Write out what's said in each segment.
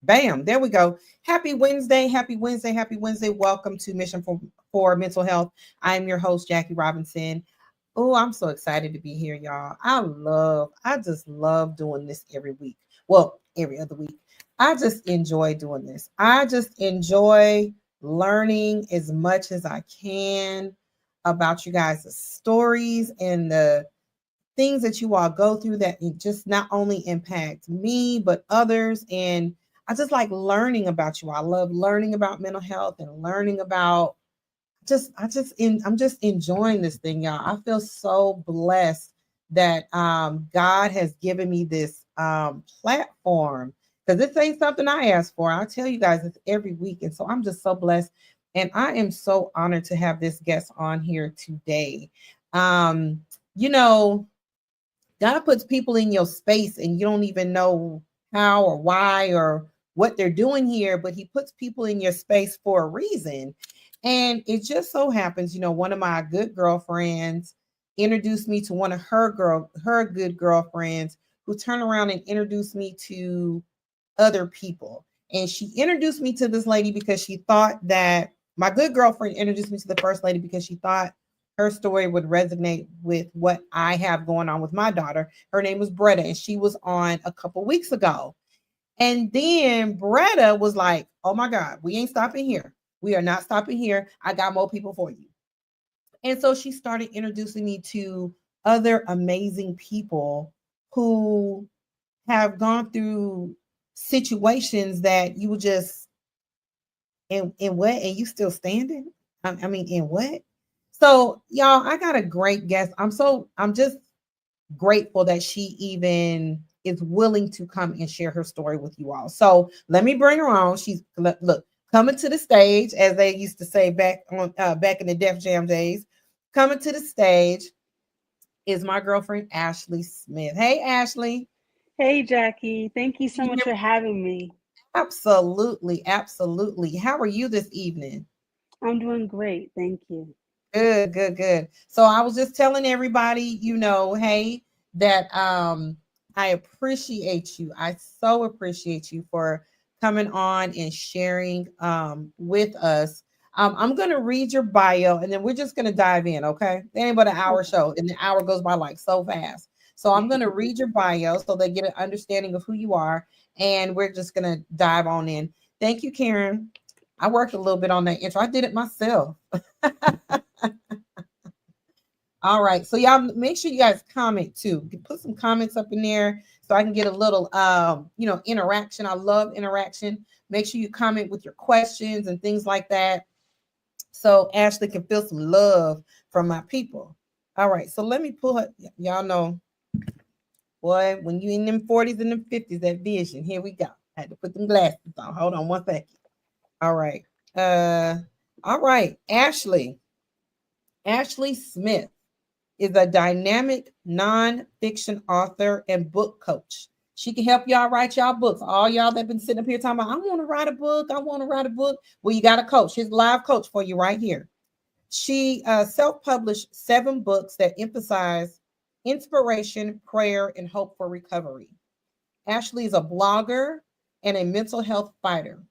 Bam, there we go. Happy Wednesday, happy Wednesday, happy Wednesday. Welcome to Mission for Mental Health. I'm your host, Jackie Robinson. Oh, I'm so excited to be here, y'all. I just love doing this every week. Well, every other week. I just enjoy doing this. I just enjoy learning as much as I can about you guys' stories and the things that you all go through that it just not only impact me, but others. And I just like learning about you. I love learning about mental health and learning about I'm just enjoying this thing, y'all. I feel so blessed that God has given me this platform because this ain't something I asked for. I tell you guys this every week. And so I'm just so blessed. And I am so honored to have this guest on here today. Um, you know, God puts people in your space and you don't even know how or why or what they're doing here, but he puts people in your space for a reason. And it just so happens, one of my good girlfriends introduced me to one of her good girlfriends who turned around and introduced me to other people. And she introduced me to this lady because she thought that my good girlfriend introduced me to the first lady because she thought her story would resonate with what I have going on with my daughter. Her name was Bretta, and she was on a couple weeks ago. And then Bretta was like, oh my God, we ain't stopping here. We are not stopping here. I got more people for you. And so she started introducing me to other amazing people who have gone through situations that you would just, in what? And you still standing? I mean, in what? So, y'all, I got a great guest. I'm just grateful that she even is willing to come and share her story with you all. So let me bring her on. She's look coming to the stage, as they used to say back in the Def Jam days. Coming to the stage is my girlfriend Ashley Smith. Hey, Ashley. Hey, Jackie. Thank you so much for having me. Absolutely, absolutely. How are you this evening? I'm doing great. Thank you. Good, good, good. So I was just telling everybody, hey, that I appreciate you. I so appreciate you for coming on and sharing with us. I'm gonna read your bio and then we're just gonna dive in, okay? It ain't but an hour Okay. show, and the hour goes by like so fast. So I'm gonna read your bio so they get an understanding of who you are, and we're just gonna dive on in. Thank you, Karen. I worked a little bit on that intro. I did it myself. All right. So y'all make sure you guys comment too. Put some comments up in there so I can get a little interaction. I love interaction. Make sure you comment with your questions and things like that. So Ashley can feel some love from my people. All right. So let me pull her. Y'all know, boy, when you in them 40s and them 50s, that vision. Here we go. I had to put them glasses on. Hold on one second. All right. Uh All right, Ashley. Ashley Smith is a dynamic nonfiction author and book coach. She can help y'all write y'all books. All y'all that been sitting up here talking about, I want to write a book. I want to write a book. Well, you got a coach. She's a live coach for you right here. She self-published 7 books that emphasize inspiration, prayer, and hope for recovery. Ashley is a blogger and a mental health fighter.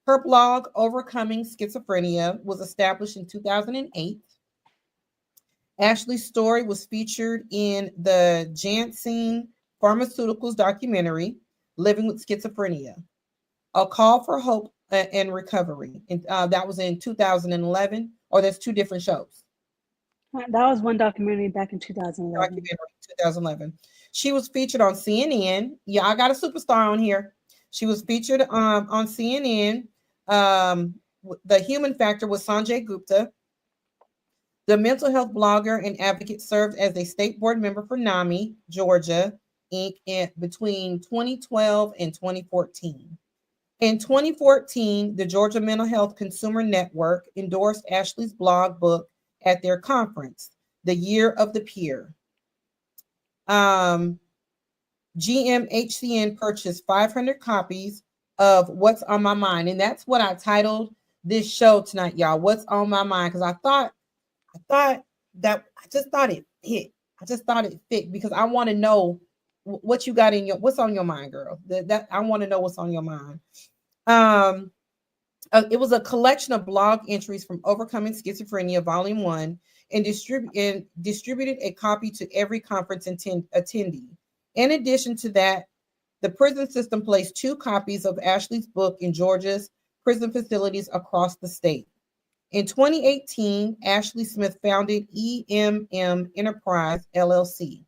Her blog, Overcoming Schizophrenia, was established in 2008. Ashley's story was featured in the Janssen Pharmaceuticals documentary, Living with Schizophrenia, A Call for Hope and Recovery. And that was in 2011, or there's 2 different shows. That was one documentary back in 2011. Documentary 2011. She was featured on CNN. Yeah, I got a superstar on here. She was featured on CNN. The Human Factor with Sanjay Gupta. The mental health blogger and advocate served as a state board member for NAMI, Georgia, Inc. Between 2012 and 2014. In 2014, the Georgia Mental Health Consumer Network endorsed Ashley's blog book at their conference, The Year of the Peer. GMHCN purchased 500 copies of What's on My Mind. And that's what I titled this show tonight, y'all. What's on My Mind? Because I just thought it hit. I just thought it fit because I want to know what you got in your, what's on your mind, girl. That I want to know what's on your mind. It was a collection of blog entries from Overcoming Schizophrenia, Volume 1, and distributed a copy to every conference attendee. In addition to that, the prison system placed 2 copies of Ashley's book in Georgia's prison facilities across the state. In 2018, Ashley Smith founded EMM Enterprise, LLC.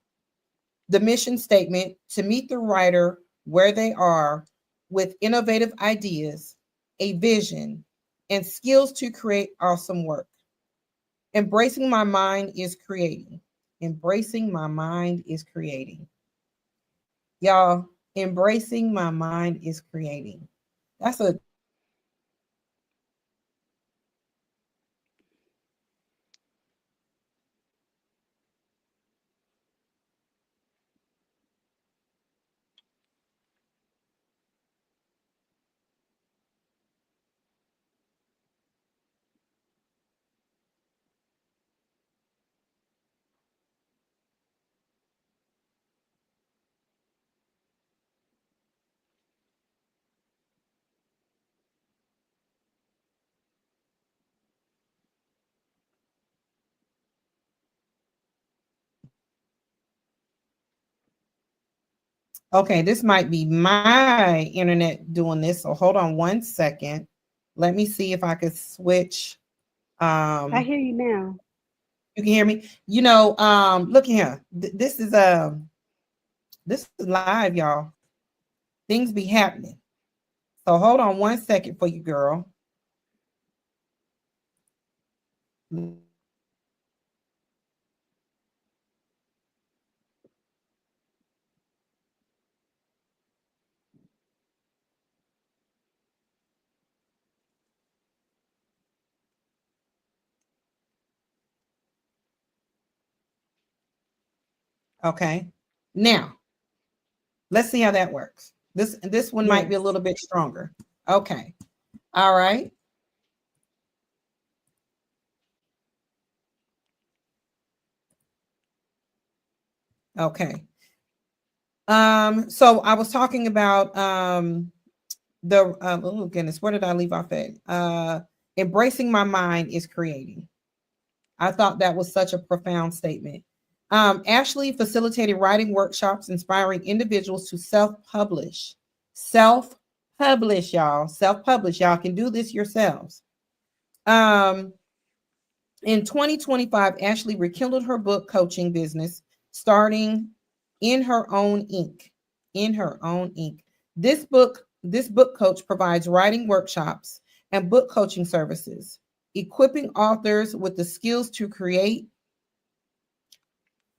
The mission statement: to meet the writer where they are with innovative ideas, a vision, and skills to create awesome work. Embracing my mind is creating. Embracing my mind is creating. Y'all, embracing my mind is creating. That's a okay. This might be my internet doing this. So hold on one second. Let me see if I could switch. I hear you now. You can hear me. Look here. This is live, y'all. Things be happening. So hold on one second for you, girl. Okay. Now, let's see how that works. This one might be a little bit stronger. Okay. All right. Okay. So I was talking about oh goodness, where did I leave off at? Embracing my mind is creating. I thought that was such a profound statement. Ashley facilitated writing workshops inspiring individuals to self-publish. Self-publish, y'all. Self-publish. Y'all can do this yourselves. In 2025, Ashley rekindled her book coaching business, starting In Her Own Ink. In Her Own Ink. This book coach provides writing workshops and book coaching services, equipping authors with the skills to create,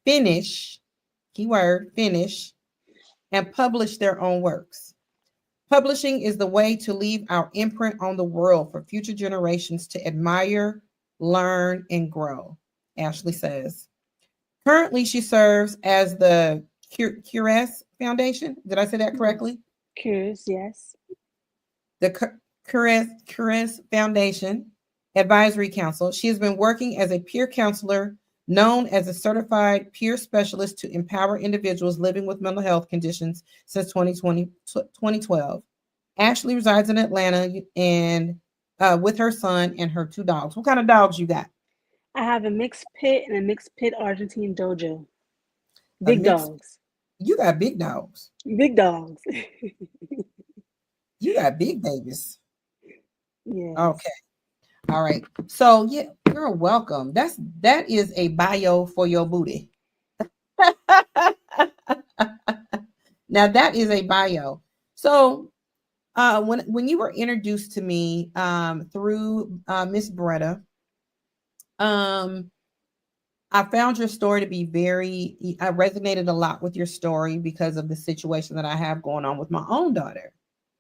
finish, keyword, finish, and publish their own works. Publishing is the way to leave our imprint on the world for future generations to admire, learn, and grow, Ashley says. Currently, she serves as the Cures Foundation. Did I say that correctly? Curious, yes. The Cures Foundation Advisory Council. She has been working as a peer counselor known as a certified peer specialist to empower individuals living with mental health conditions since 2012. Ashley resides in Atlanta and with her son and her two dogs. What kind of dogs you got? I have a mixed pit and a mixed pit Argentine dojo. A Big mix. dogs. You got big dogs. Big dogs. You got big babies. Yes. Okay. All right. So yeah, you're welcome. That is a bio for your booty. Now that is a bio. So when you were introduced to me through Miss Bretta, I found your story to be I resonated a lot with your story because of the situation that I have going on with my own daughter.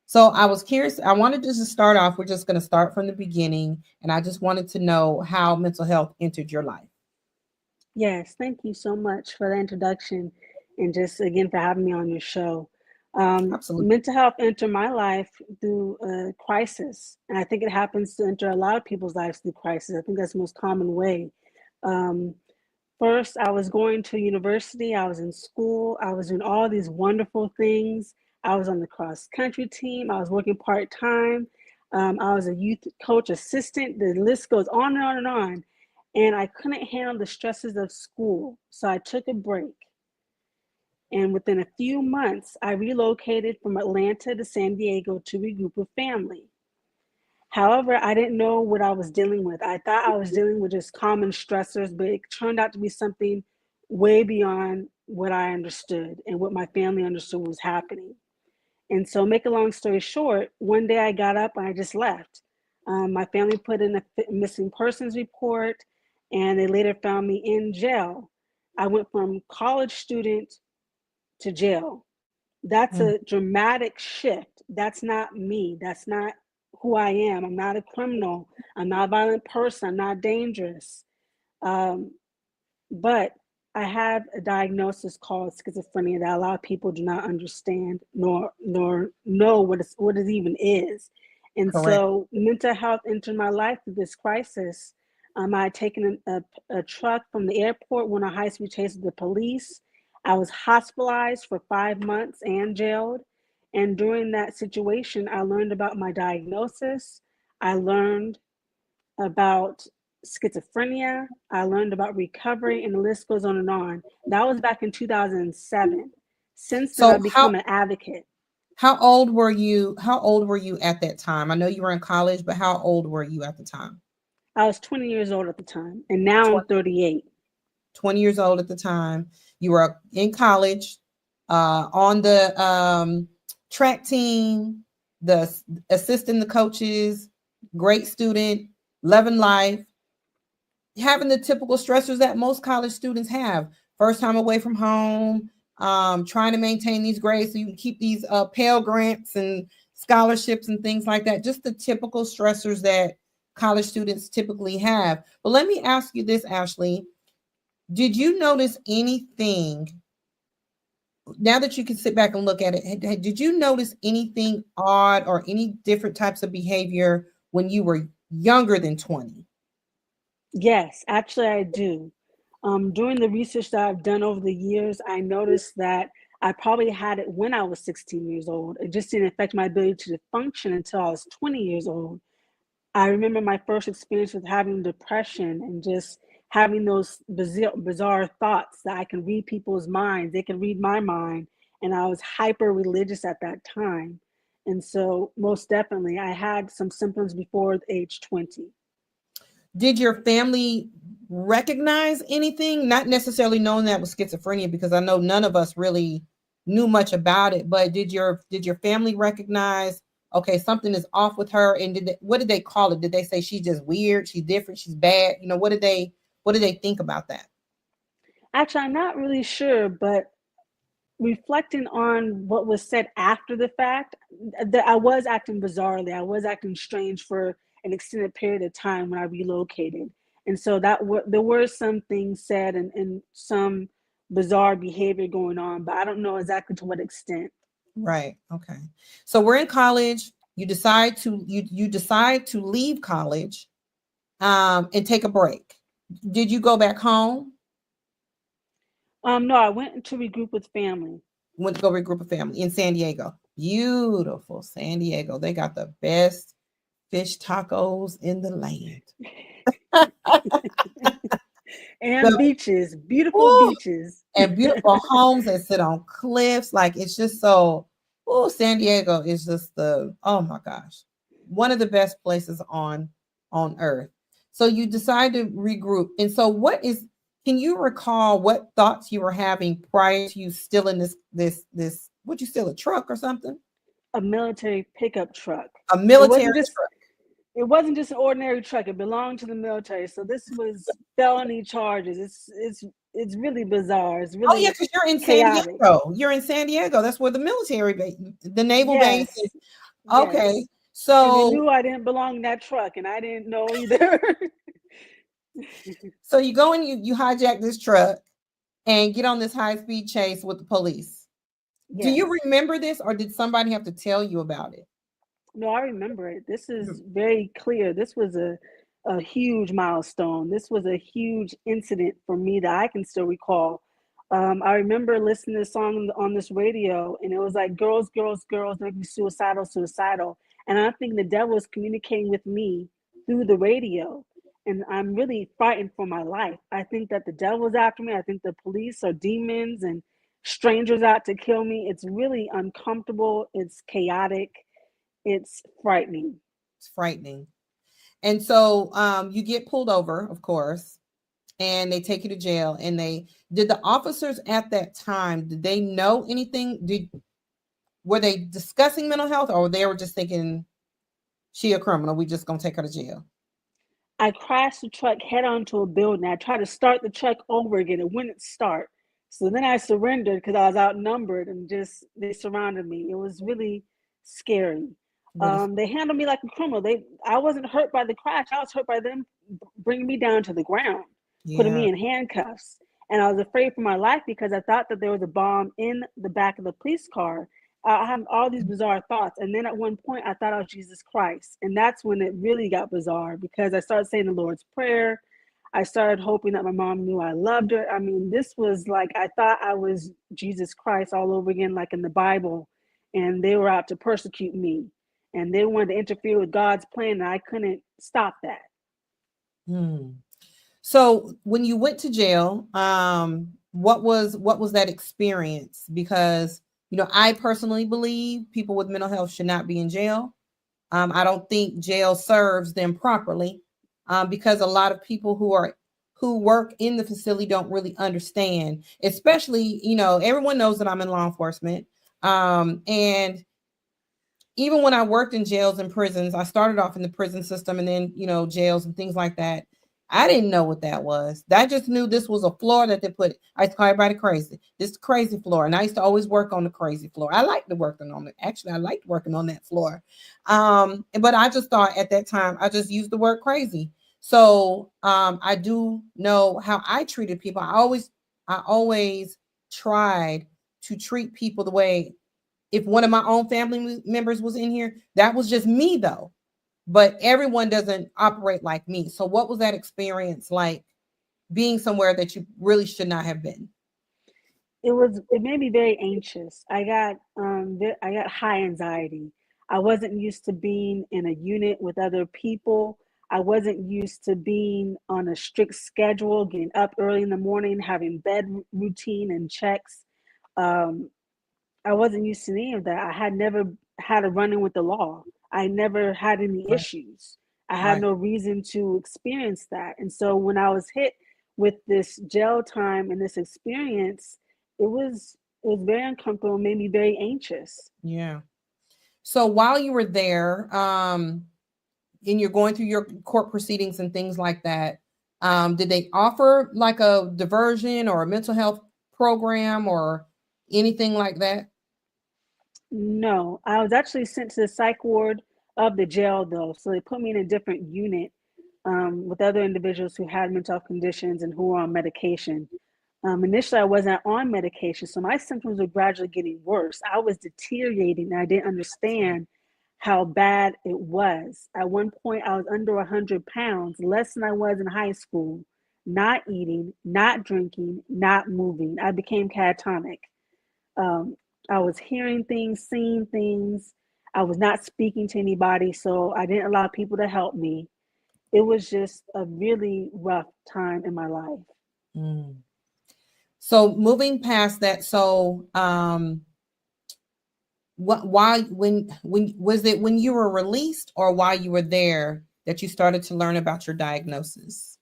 So I was curious. I wanted to just start off. We're just going to start from the beginning. And I just wanted to know how mental health entered your life. Yes, thank you so much for the introduction and just again for having me on your show. Absolutely. Mental health entered my life through a crisis. And I think it happens to enter a lot of people's lives through crisis. I think that's the most common way. Um, First, I was going to university, I was in school, I was doing all these wonderful things. I was on the cross country team, I was working part time, I was a youth coach assistant. The list goes on and on and on. And I couldn't handle the stresses of school. So I took a break. And within a few months, I relocated from Atlanta to San Diego to regroup with family. However, I didn't know what I was dealing with. I thought I was dealing with just common stressors, but it turned out to be something way beyond what I understood and what my family understood was happening. And so, make a long story short, one day I got up and I just left. My family put in a missing persons report, and they later found me in jail. I went from college student to jail. That's Mm. a dramatic shift. That's not me. That's not who I am. I'm not a criminal. I'm not a violent person. I'm not dangerous. Um, but I have a diagnosis called schizophrenia that a lot of people do not understand nor know what it even is. And Correct. so mental health entered my life through this crisis. I had taken a truck from the airport, went on a high-speed chase with the police. I was hospitalized for 5 months and jailed. And during that situation, I learned about my diagnosis. I learned about schizophrenia. I learned about recovery, and the list goes on and on. That was back in 2007. Since then, So I've become an advocate. how old were you? How old were you at that time? I know you were in college, but how old were you at the time? I was 20 years old at the time, and now I'm 20, 38. 20 years old at the time. You were in college, on the track team, the assisting the coaches, great student, loving life, having the typical stressors that most college students have. First time away from home, trying to maintain these grades so you can keep these Pell Grants and scholarships and things like that. Just the typical stressors that college students typically have. But let me ask you this, Ashley. Did you notice anything now that you can sit back and look at it? Did you notice anything odd or any different types of behavior when you were younger than 20? Yes, actually, I do. During the research that I've done over the years, I noticed that I probably had it when I was 16 years old. It just didn't affect my ability to function until I was 20 years old. I remember my first experience with having depression and just having those bizarre thoughts that I can read people's minds. They can read my mind. And I was hyper religious at that time. And so, most definitely, I had some symptoms before age 20. Did your family recognize anything? Not necessarily knowing that was schizophrenia, because I know none of us really knew much about it. But did your family recognize? Okay, something is off with her. And what did they call it? Did they say she's just weird, she's different, she's bad? What did they think about that? Actually, I'm not really sure, but reflecting on what was said after the fact, that I was acting bizarrely. I was acting strange for an extended period of time when I relocated. And so there were some things said and some bizarre behavior going on, but I don't know exactly to what extent. Right. Okay. So we're in college. You decide to leave college and take a break. Did you go back home? No, I went to regroup with family. Went to go regroup a family in San Diego. Beautiful San Diego. They got the best fish tacos in the land. And The, beaches, beautiful ooh, beaches. and beautiful homes that sit on cliffs. Like it's just so, oh, San Diego is just oh my gosh, one of the best places on earth. So you decide to regroup. And so can you recall what thoughts you were having prior to you stealing this, would you steal a truck or something? A military pickup truck. A It military wasn't just truck. it wasn't just an ordinary truck. It belonged to the military. So this was felony charges. It's really bizarre. It's Oh yeah, really because you're in San chaotic. Diego. You're in San Diego. That's where the military base, the naval base is. Yes. Okay. Yes. And they So knew I didn't belong in that truck and I didn't know either. so you go and you hijack this truck and get on this high-speed chase with the police. Do Yes. you remember this or did somebody have to tell you about it? No, I remember it. This is very clear. This was a huge milestone. This was a huge incident for me that I can still recall. I remember listening to the song on this radio, and it was like, girls, girls, girls, make me suicidal, suicidal. And I think the devil is communicating with me through the radio. And I'm really frightened for my life. I think that the devil is after me. I think the police are demons and strangers out to kill me. It's really uncomfortable. It's chaotic. It's frightening. It's frightening. And so you get pulled over, of course, and they take you to jail. And did the officers at that time, did they know anything? Were they discussing mental health or they were just thinking she a criminal? We just gonna take her to jail? I crashed the truck head onto a building. I tried to start the truck over again. It wouldn't start. So then I surrendered because I was outnumbered and just they surrounded me. It was really scary. Really? They handled me like a criminal. I wasn't hurt by the crash. I was hurt by them bringing me down to the ground, putting Yeah. me in handcuffs. And I was afraid for my life because I thought that there was a bomb in the back of the police car. I had all these bizarre thoughts. And then at one point, I thought I was Jesus Christ. And that's when it really got bizarre because I started saying the Lord's Prayer. I started hoping that my mom knew I loved her. I mean, this was like, I thought I was Jesus Christ all over again, like in the Bible. And they were out to persecute me. And they wanted to interfere with God's plan. And I couldn't stop that. Hmm. So when you went to jail, what was that experience? Because I personally believe people with mental health should not be in jail. I don't think jail serves them properly because a lot of people who work in the facility don't really understand. Especially, everyone knows that I'm in law enforcement, and even when I worked in jails and prisons, I started off in the prison system and then, jails and things like that. I didn't know what that was. I just knew this was a floor that they put. I used to call everybody crazy. This crazy floor. And I used to always work on the crazy floor. I liked working on it. Actually, I liked working on that floor. But I just thought at that time, I just used the word crazy. So I do know how I treated people. I always tried to treat people the way, if one of my own family members was in here, that was just me though. But everyone doesn't operate like me. So what was that experience like being somewhere that you really should not have been? It made me very anxious. I got high anxiety. I wasn't used to being in a unit with other people. I wasn't used to being on a strict schedule, getting up early in the morning, having bed routine and checks. Um, I wasn't used to any of that. I had never had a run in with the law. I never had any Right. issues. I had Right. no reason to experience that. And so when I was hit with this jail time and this experience, it was very uncomfortable, made me very anxious. Yeah. So while you were there, and you're going through your court proceedings and things like that, did they offer like a diversion or a mental health program or anything like that? No, I was actually sent to the psych ward of the jail though. So they put me in a different unit with other individuals who had mental health conditions and who were on medication. Initially, I wasn't on medication, so my symptoms were gradually getting worse. I was deteriorating, and I didn't understand how bad it was. At one point, I was under 100 pounds, less than I was in high school, not eating, not drinking, not moving. I became catatonic. Um, I was hearing things, seeing things. I was not speaking to anybody, so I didn't allow people to help me. It was just a really rough time in my life. Mm. So moving past that, so why when was it when you were released or while you were there that you started to learn about your diagnosis?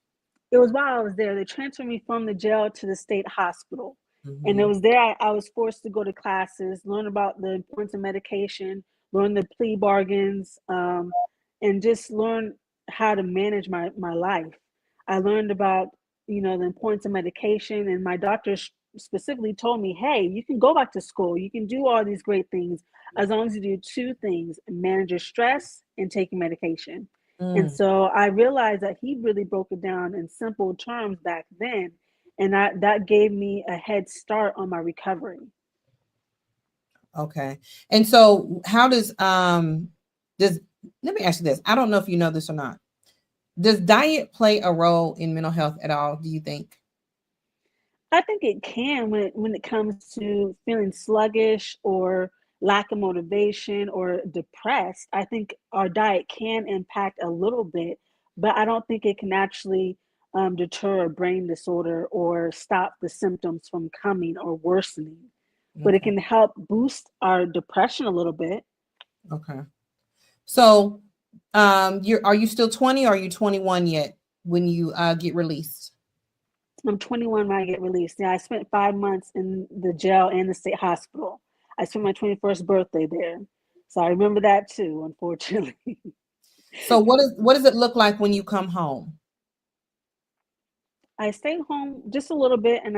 It was while I was there. They transferred me from the jail to the state hospital. And it Mm-hmm. was there I was forced to go to classes, learn about the importance of medication, learn the plea bargains, and just learn how to manage my life. I learned about, the importance of medication, and my doctor specifically told me, hey, you can go back to school. You can do all these great things as long as you do two things: manage your stress and take your medication. And Mm, so I realized that he really broke it down in simple terms back then. And that gave me a head start on my recovery. okay. And so how does let me ask you this. I don't know if you know this or not. Does diet play a role in mental health at all, do you think? I think it can when it comes to feeling sluggish or lack of motivation or depressed. I think our diet can impact a little bit, but I don't think it can actually deter a brain disorder or stop the symptoms from coming or worsening. But it Okay. can help boost our depression a little bit. Okay. So you're are you still 20 or are you 21 yet when you get released? I'm 21 when I get released. Yeah, I spent 5 months in the jail and the state hospital. I spent my 21st birthday there. So I remember that too, unfortunately. So what does it look like when you come home? I stayed home just a little bit, and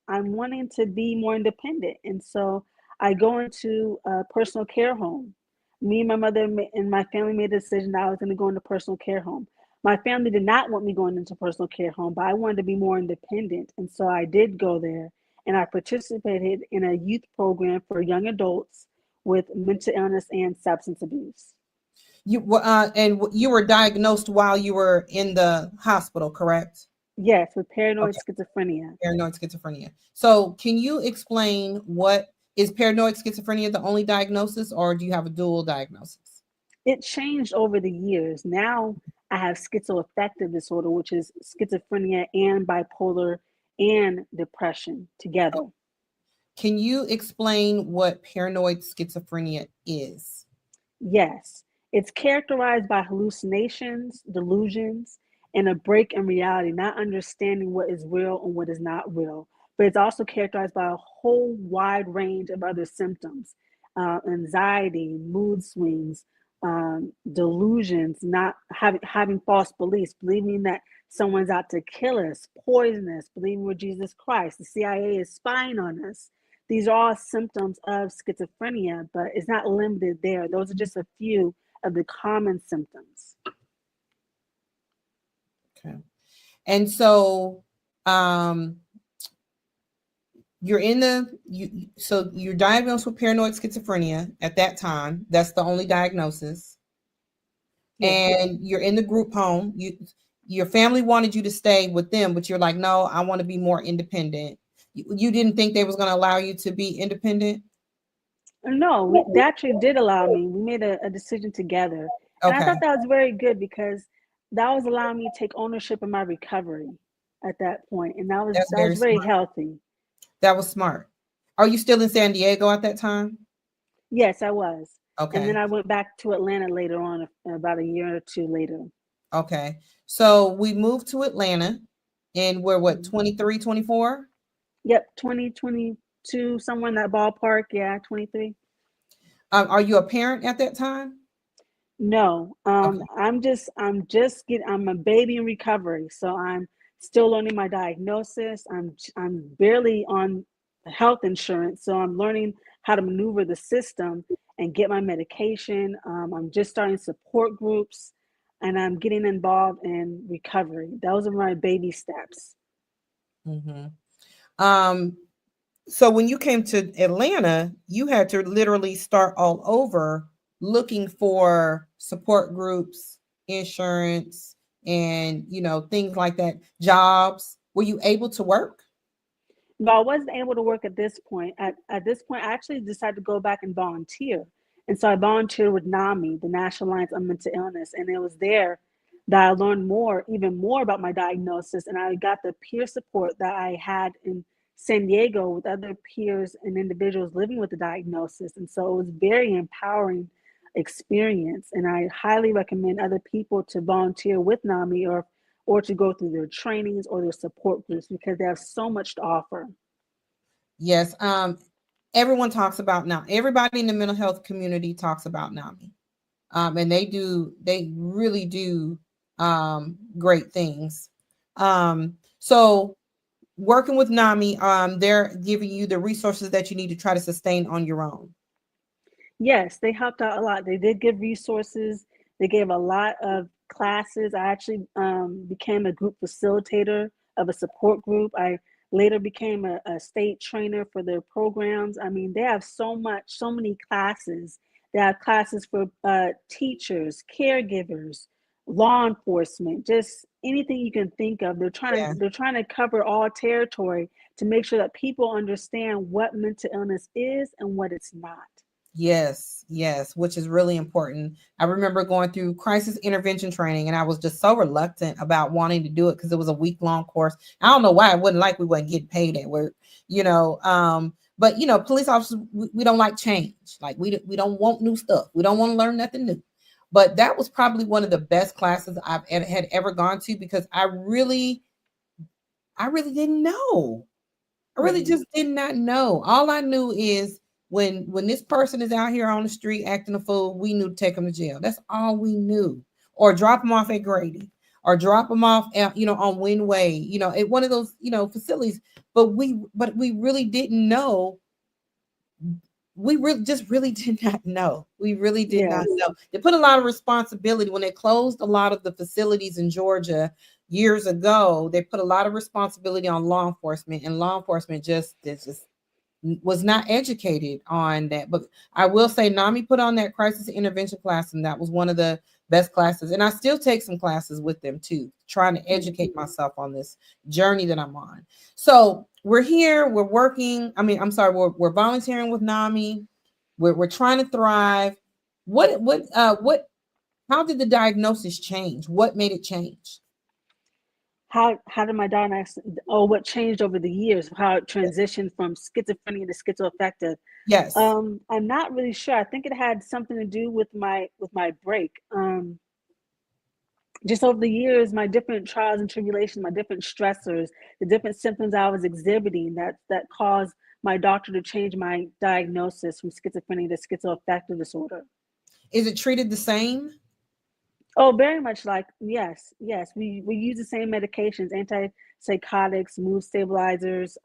I'm wanting to be more independent. And so I go into a personal care home. Me and my mother and my family made a decision that I was going to go into personal care home. My family did not want me going into personal care home, but I wanted to be more independent. And so I did go there, and I participated in a youth program for young adults with mental illness and substance abuse. You were diagnosed while you were in the hospital, correct? Yes, with paranoid Okay, schizophrenia. paranoid schizophrenia. So, can you explain what is paranoid schizophrenia the only diagnosis, or do you have a dual diagnosis? It changed over the years. Now I have schizoaffective disorder, which is schizophrenia and bipolar and depression Oh, together. can you explain what paranoid schizophrenia is? Yes, it's characterized by hallucinations, delusions, and a break in reality, not understanding what is real and what is not real. But it's also characterized by a whole wide range of other symptoms: anxiety, mood swings, delusions, not having false beliefs, believing that someone's out to kill us, poison us, believing we're Jesus Christ, the CIA is spying on us. These are all symptoms of schizophrenia, but it's not limited there. Those are just a few of the common symptoms. Okay. And so, um, you're in the so you're diagnosed with paranoid schizophrenia at that time. That's the only diagnosis. Yes. And you're in the group home. Your family wanted you to stay with them, but you're like, no, I want to be more independent. You didn't think they was going to allow you to be independent? No, they actually did allow me. We made a decision together. And I Okay, thought that was very good because that was allowing me to take ownership of my recovery at that point. And that was that's that very was very smart. healthy. That was smart. Are you still in San Diego at that time? Yes, I was. And then Okay, I went back to Atlanta later on, about a year or two later. okay. So we moved to Atlanta and we're what, Mhm. 23, 24? Yep, 2022, somewhere in that ballpark. Yeah, 23. Are you a parent at that time? No, Okay. I'm a baby in recovery, so I'm still learning my diagnosis. I'm barely on health insurance, so I'm learning how to maneuver the system and get my medication. I'm just starting support groups, and I'm getting involved in recovery. Those are my baby steps. Mm-hmm. So when you came to Atlanta, you had to literally start all over looking for support groups, insurance, and things like that, jobs. Were you able to work? No, I wasn't able to work at this point. At this point, I actually decided to go back and volunteer. And so I volunteered with NAMI, the National Alliance on Mental Illness. And it was there that I learned even more about my diagnosis. And I got the peer support that I had in San Diego with other peers and individuals living with the diagnosis. And so it was very empowering experience. And I highly recommend other people to volunteer with NAMI or to go through their trainings or their support groups because they have so much to offer. Yes. Everyone talks about now. Everybody in the mental health community talks about NAMI. And they really do great things. So working with NAMI, they're giving you the resources that you need to try to sustain on your own. Yes, they helped out a lot. They did give resources. They gave a lot of classes. I actually became a group facilitator of a support group. I later became a state trainer for their programs. I mean, they have so many classes. They have classes for teachers, caregivers, law enforcement, just anything you can think of. Yeah. They're trying to cover all territory to make sure that people understand what mental illness is and what it's not. Yes, which is really important. I remember going through crisis intervention training, and I was just so reluctant about wanting to do it because it was a week-long course. I don't know why. It wasn't like we wasn't getting paid at work, but police officers, we don't like change. Like we don't want new stuff. We don't want to learn nothing new. But that was probably one of the best classes I've had ever gone to because I really didn't know. I really just did not know. All I knew is when this person is out here on the street acting a fool, we knew to take them to jail. That's all we knew. Or drop them off at Grady, or drop them off at, on Wynway, at one of those, facilities. But we really didn't know. We really did not know. We really did not know. They put a lot of responsibility when they closed a lot of the facilities in Georgia years ago. They put a lot of responsibility on law enforcement, and law enforcement just was not educated on that. But I will say NAMI put on that crisis intervention class, and that was one of the best classes. And I still take some classes with them too, trying to educate myself on this journey that I'm on. So we're here, we're working. We're volunteering with NAMI. We're trying to thrive. How did the diagnosis change? What made it change? How did my diagnosis, what changed over the years, how it transitioned from schizophrenia to schizoaffective? Yes. I'm not really sure. I think it had something to do with my break. Just over the years, my different trials and tribulations, my different stressors, the different symptoms I was exhibiting that caused my doctor to change my diagnosis from schizophrenia to schizoaffective disorder. Is it treated the same? Oh, very much like, yes. We use the same medications, antipsychotics, mood stabilizers,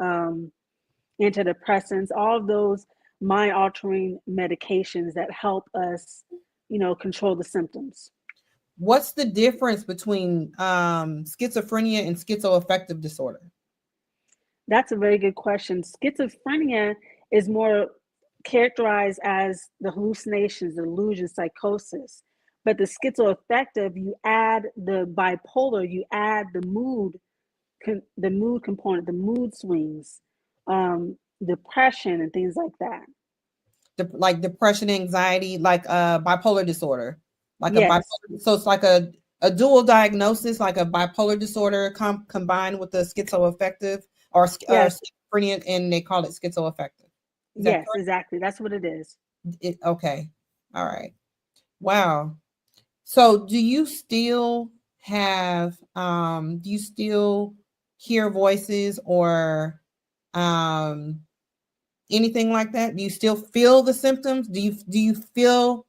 antidepressants, all of those mind-altering medications that help us, control the symptoms. What's the difference between schizophrenia and schizoaffective disorder? That's a very good question. Schizophrenia is more characterized as the hallucinations, the illusions, psychosis. But the schizoaffective, you add the bipolar, you add the mood component, the mood swings, depression, and things like that. Like depression, anxiety, like bipolar disorder, like yes. a bipolar. So it's like a dual diagnosis, like a bipolar disorder combined with the schizoaffective or schizophrenia, and they call it schizoaffective. Yes, exactly. That's what it is. Okay. All right. Wow. So do you still have do you still hear voices or anything like that? Do you still feel the symptoms? Do you feel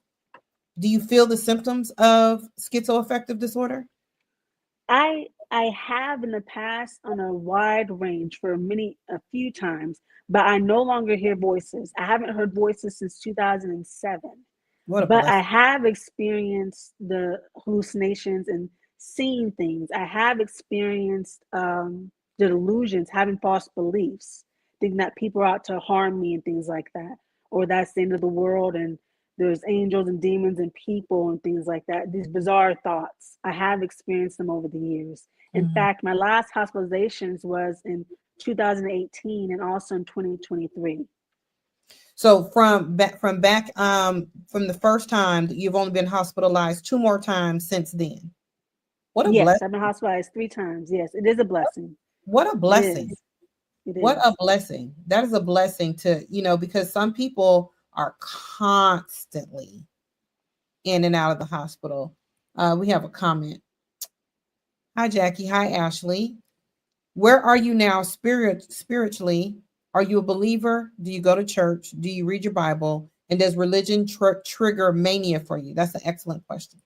the symptoms of schizoaffective disorder? I I have in the past on a wide range for a few times, but I no longer hear voices. I haven't heard voices since 2007. What a But I blessing. have experienced the hallucinations and seeing things. I have experienced the delusions, having false beliefs, thinking that people are out to harm me and things like that, or that's the end of the world and there's angels and demons and people and things like that. These bizarre thoughts. I have experienced them over the years. In Mhm. fact, my last hospitalizations was in 2018 and also in 2023. So from the first time that you've only been hospitalized two more times since then. What a Yes, blessing. I've been hospitalized 3 times. Yes, it is a blessing. What a It blessing. is. It What a is. blessing. That is a blessing to, because some people are constantly in and out of the hospital. We have a comment. Hi, Jackie. Hi, Ashley. Where are you now spiritually? Are you a believer? Do you go to church? Do you read your Bible? And does religion trigger mania for you? That's an excellent question.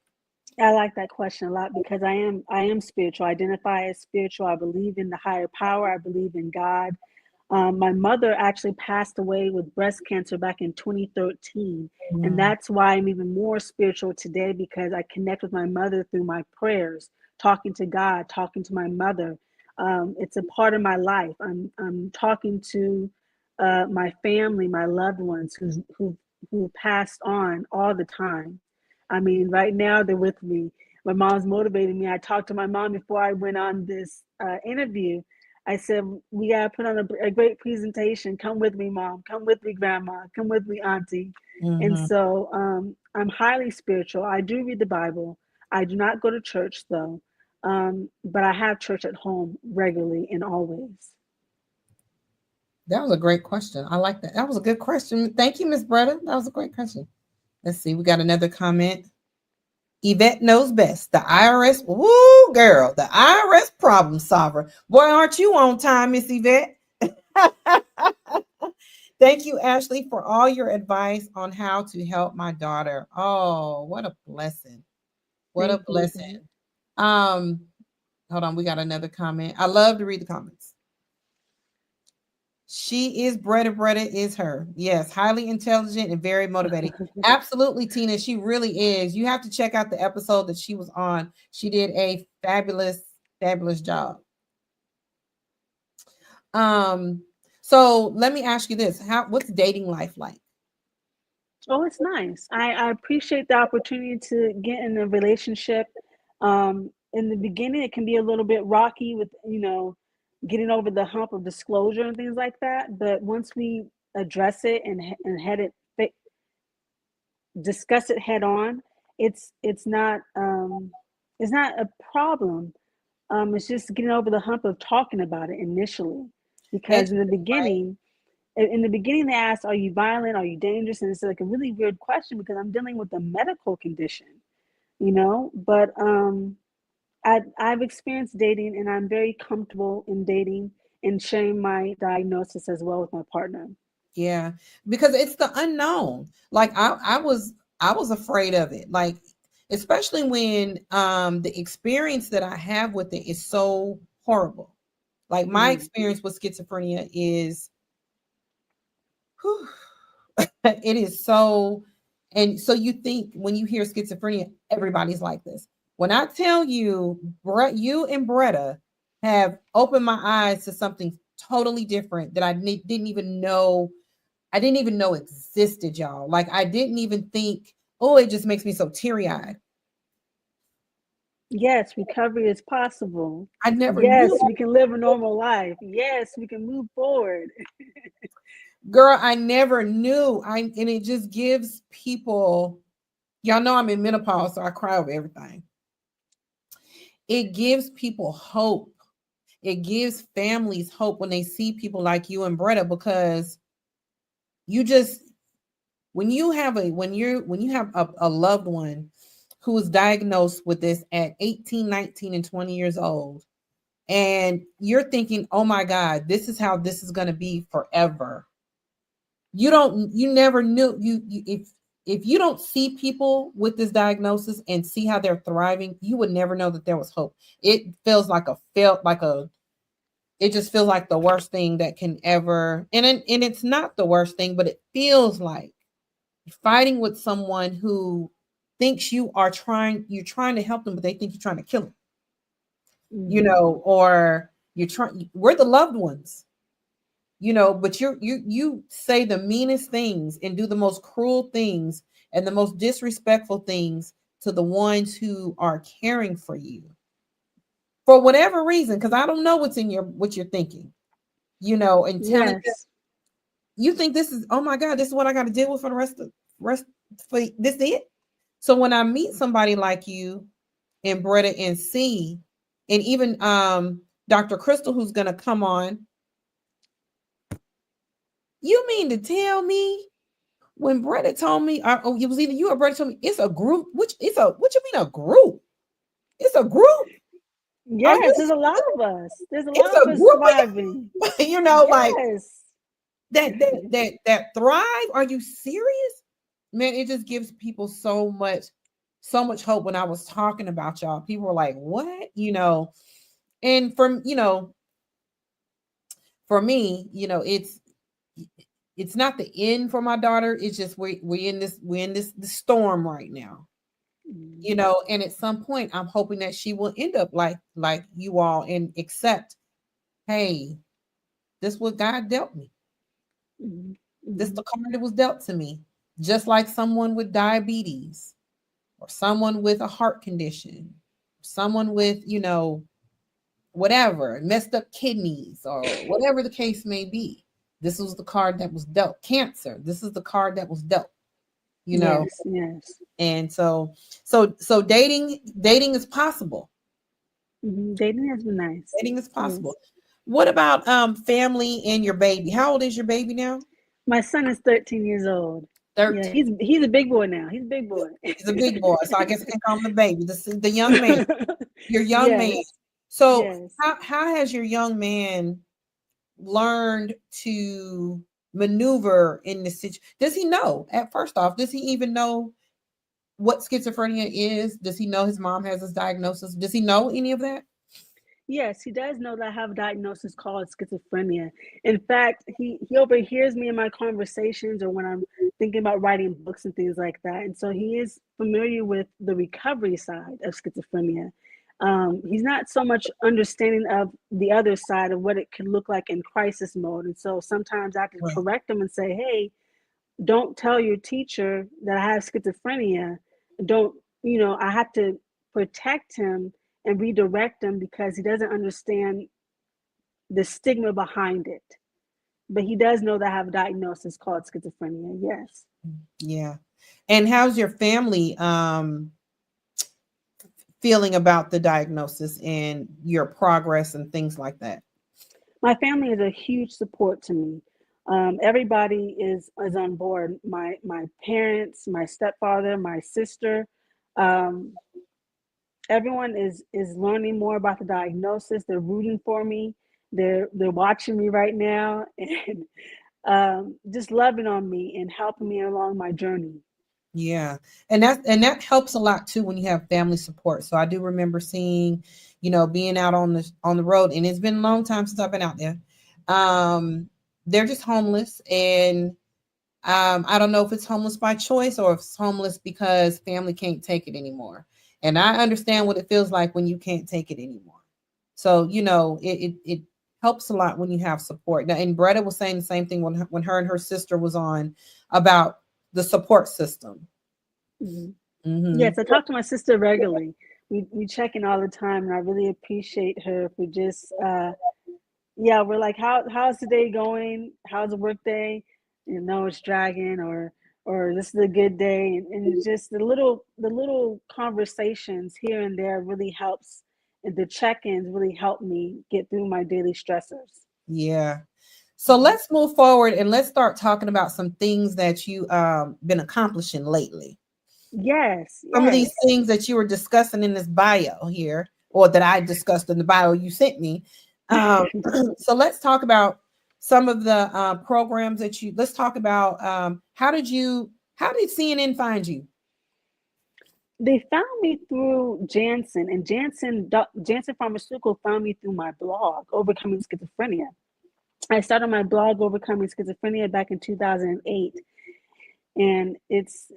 I like that question a lot because I am spiritual. I identify as spiritual. I believe in the higher power. I believe in God. My mother actually passed away with breast cancer back in 2013. And Mm, that's why I'm even more spiritual today because I connect with my mother through my prayers, talking to God, talking to my mother. It's a part of my life. I'm talking to my family, my loved ones who passed on all the time. I mean, right now they're with me. My mom's motivating me. I talked to my mom before I went on this interview. I said, we got to put on a great presentation. Come with me, mom. Come with me, grandma. Come with me, auntie. And mhm. so I'm highly spiritual. I do read the Bible. I do not go to church, though. But I have church at home regularly and always. That was a great question. I like that. That was a good question. Thank you, Miss Bretta. That was a great question. Let's see. We got another comment. Yvette knows best. The IRS, woo, girl, the IRS problem solver. Boy, aren't you on time, Miss Yvette? Thank you, Ashley, for all your advice on how to help my daughter. Oh, what a blessing. What a Thank you. blessing. Um, Hold on, we got another comment. I love to read the comments. She is Bretta. Bretta is her. Yes, highly intelligent and very motivating. Absolutely, Tina. She really is. You have to check out the episode that she was on. She did a fabulous, fabulous job. Um, so let me ask you this: what's dating life like? Oh, it's nice. I appreciate the opportunity to get in a relationship. In the beginning, it can be a little bit rocky with, getting over the hump of disclosure and things like that. But once we address it and discuss it head on, it's not a problem. It's just getting over the hump of talking about it initially, because Educate, right? in the beginning they asked, are you violent, are you dangerous, and it's like a really weird question because I'm dealing with a medical condition, but I've experienced dating and I'm very comfortable in dating and sharing my diagnosis as well with my partner. Yeah, because it's the unknown. Like I was afraid of it. Like especially when the experience that I have with it is so horrible. Like my Mm-hmm. experience with schizophrenia is whew, it is so, and so you think when you hear schizophrenia, everybody's like this. When I tell you, Brett, you and Bretta have opened my eyes to something totally different that didn't even know. I didn't even know existed, y'all. Like I didn't even think. Oh, it just makes me so teary eyed. Yes, recovery is possible. I never Yes, knew, we can live a normal life. Yes, we can move forward. girl. I never knew. And it just gives people. Y'all know I'm in menopause, so I cry over everything. It gives people hope. It gives families hope when they see people like you and Bretta, because you just when you have a loved one who is diagnosed with this at 18, 19, and 20 years old, and you're thinking, oh my God, this is how this is going to be forever. You never knew, if you don't see people with this diagnosis and see how they're thriving, you would never know that there was hope. It feels like it just feels like the worst thing that can ever, and it's not the worst thing, but it feels like fighting with someone who thinks you're trying to help them, but they think you're trying to kill them, or we're the loved ones, but you say the meanest things and do the most cruel things and the most disrespectful things to the ones who are caring for you for whatever reason, because I don't know what you're thinking, and telling them, you think this is, oh my God, this is what I got to deal with for the rest for this is it. So when I meet somebody like you and Bretta and C, and even Dr. Crystal, who's gonna come on, you mean to tell me when Bretta told me, it was either you or Bretta told me it's a group, what you mean a group? It's a group. Yes, there's a lot of us. There's a lot of us thriving. Like that thrive. Are you serious? Man, it just gives people so much hope. When I was talking about y'all, people were like, what? And for me, it's not the end for my daughter. It's just we're in this storm right now. And at some point I'm hoping that she will end up like you all and accept, hey, this is what God dealt me. This is the card that was dealt to me. Just like someone with diabetes, or someone with a heart condition, someone with, whatever, messed up kidneys, or whatever the case may be. This was the card that was dealt. Cancer, this is the card that was dealt. Yes. And so dating is possible. Dating has been nice. Dating is possible. Yes. What about family and your baby? How old is your baby now? My son is 13 years old. 13. Yeah, he's a big boy now. He's a big boy. He's a big boy. So I guess I can call him the baby, the young man. Your young man. So how has your young man learned to maneuver in this situation? Does he know, first off, does he even know what schizophrenia is? Does he know his mom has this diagnosis? Does he know any of that? Yes, he does know that I have a diagnosis called schizophrenia. In fact, he overhears me in my conversations, or when I'm thinking about writing books and things like that. And so he is familiar with the recovery side of schizophrenia. He's not so much understanding of the other side of what it can look like in crisis mode. And so sometimes I have to correct him and say, hey, don't tell your teacher that I have schizophrenia. I have to protect him and redirect him, because he doesn't understand the stigma behind it. But he does know that I have a diagnosis called schizophrenia. Yes. Yeah. And how's your family feeling about the diagnosis and your progress and things like that? My family is a huge support to me. Everybody is on board. My parents, my stepfather, my sister, everyone is learning more about the diagnosis. They're rooting for me. They're watching me right now, and just loving on me and helping me along my journey. Yeah. And that helps a lot too when you have family support. So I do remember seeing, being out on the road, and it's been a long time since I've been out there. They're just homeless, and I don't know if it's homeless by choice or if it's homeless because family can't take it anymore. And I understand what it feels like when you can't take it anymore. So, it helps a lot when you have support. Now, and Bretta was saying the same thing when her and her sister was on about the support system. Mm-hmm. Mm-hmm. Yes, I talk to my sister regularly. We check in all the time, and I really appreciate her for just, we're like, how's the day going? How's the work day? It's dragging, or this is a good day, and just the little conversations here and there really helps, and the check-ins really help me get through my daily stressors. Yeah. So let's move forward and let's start talking about some things that you been accomplishing lately. Yes. Some of these things that you were discussing in this bio here, or that I discussed in the bio you sent me. So let's talk about some of the programs that let's talk about how did you How did CNN find you? They found me through Janssen, and Janssen Pharmaceutical found me through my blog, Overcoming Schizophrenia. I started my blog, Overcoming Schizophrenia, back in 2008, and it's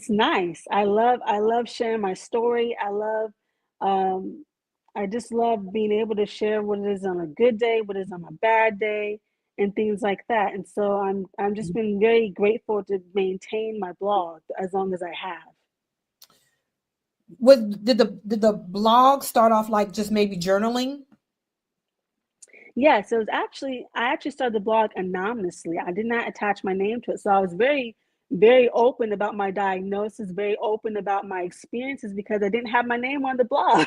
nice. I love sharing my story. I just love being able to share what it is on a good day, what it is on a bad day, and things like that. And so I'm just been very grateful to maintain my blog as long as I have. Did the blog start off like just maybe journaling? Yeah, so I actually started the blog anonymously. I did not attach my name to it. So I was very, very open about my diagnosis, very open about my experiences because I didn't have my name on the blog.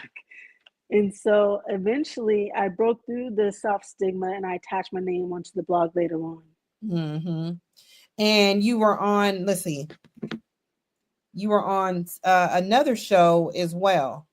And so eventually I broke through the self stigma and I attached my name onto the blog later on. Mm-hmm. And you were on, let's see, you were on another show as well.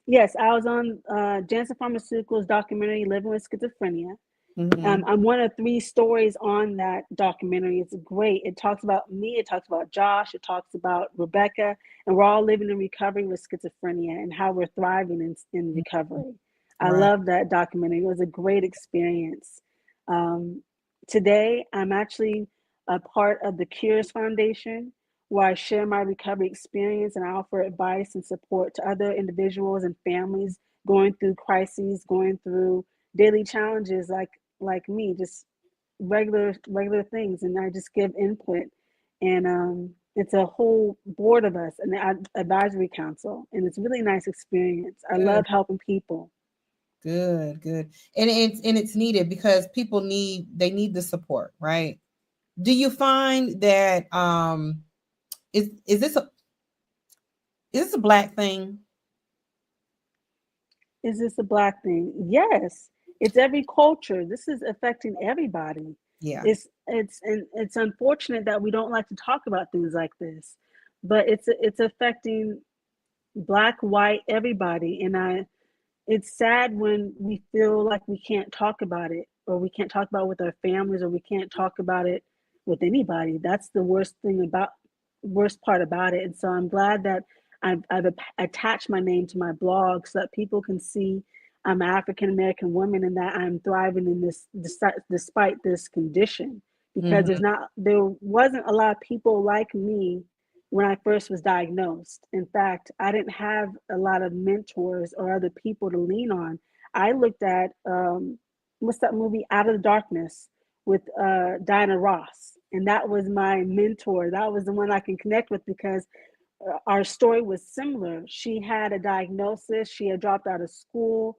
Yes, I was on Janssen Pharmaceuticals documentary Living with Schizophrenia. Mm-hmm. I'm one of 3 stories on that documentary. It's great. It talks about me, it talks about Josh, it talks about Rebecca, and we're all living in recovery with schizophrenia and how we're thriving in recovery. I Right. love that documentary. It was a great experience. Um, Today, I'm actually a part of the Cures Foundation, where I share my recovery experience and I offer advice and support to other individuals and families going through crises, going through daily challenges like me, just regular things, and I just give input. And it's a whole board of us, an advisory council, and it's a really nice experience. I Good. love helping people. Good. Good. And it's needed because people need the support, right? Do you find that is this a is this a black thing? Is this a black thing? Yes, it's every culture. This is affecting everybody. Yeah. It's unfortunate that we don't like to talk about things like this, but it's affecting black, white, everybody. And it's sad when we feel like we can't talk about it, or we can't talk about it with our families, or we can't talk about it with anybody. That's the worst part about it. And so I'm glad that I've attached my name to my blog so that people can see I'm an African American woman and that I'm thriving in this despite this condition, because Hmm. there wasn't a lot of people like me when I first was diagnosed. In fact, I didn't have a lot of mentors or other people to lean on. I looked at what's that movie, Out of the Darkness, with Diana Ross, and that was my mentor. That was the one I can connect with because our story was similar. She had a diagnosis. She had dropped out of school.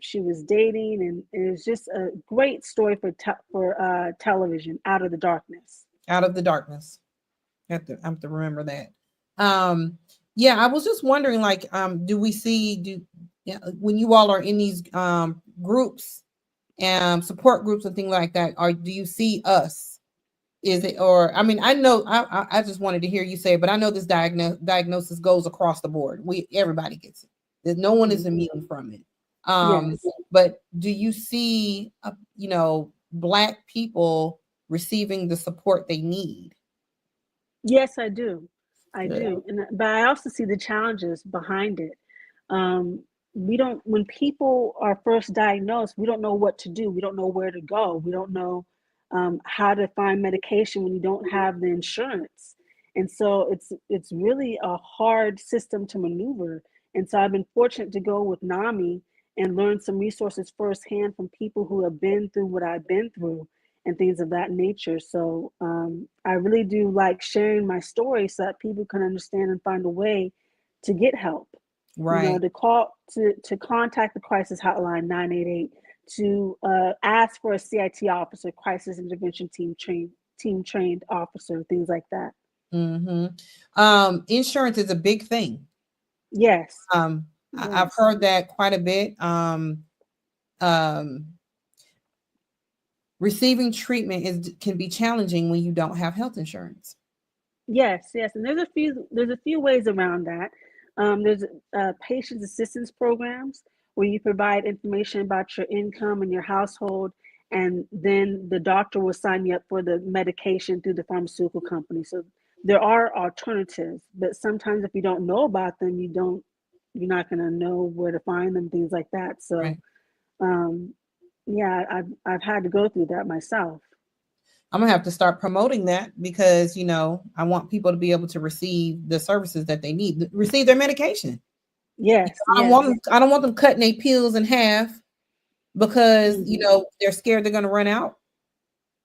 She was dating, and it was just a great story for television. Out of the Darkness. Out of the darkness. I have to remember that. Um, yeah, I was just wondering, like, do we see do yeah, when you all are in these groups, support groups and things like that, or do you see us? Is it, or I mean, I know I just wanted to hear you say it, but I know this diagnosis goes across the board. Everybody gets it. There's no one is Mhm. immune from it. Yes. But do you see black people receiving the support they need? Yes, I do. I Good. do. But I also see the challenges behind it. Um, we don't, when people are first diagnosed, we don't know what to do. We don't know where to go. We don't know how to find medication when you don't have the insurance. And so it's really a hard system to maneuver. And so I've been fortunate to go with NAMI and learn some resources firsthand from people who have been through what I've been through and things of that nature. So I really do like sharing my story so that people can understand and find a way to get help. You know, Right. to contact the crisis hotline 988, to ask for a CIT officer, crisis intervention team trained officer, things like that. Hmm. Insurance is a big thing. Yes, Um, I've yes. heard that quite a bit. Um, Receiving treatment can be challenging when you don't have health insurance. Yes, yes, and there's a few ways around that. There's patient assistance programs where you provide information about your income and your household, and then the doctor will sign you up for the medication through the pharmaceutical company. So there are alternatives, but sometimes if you don't know about them, you're not going to know where to find them, things like that. So, Right. um, yeah, I've had to go through that myself. I'm gonna have to start promoting that because I want people to be able to receive the services that they need, receive their medication. Yes, I don't want yes, them, I don't want them cutting their pills in half because hmm, they're scared they're gonna run out.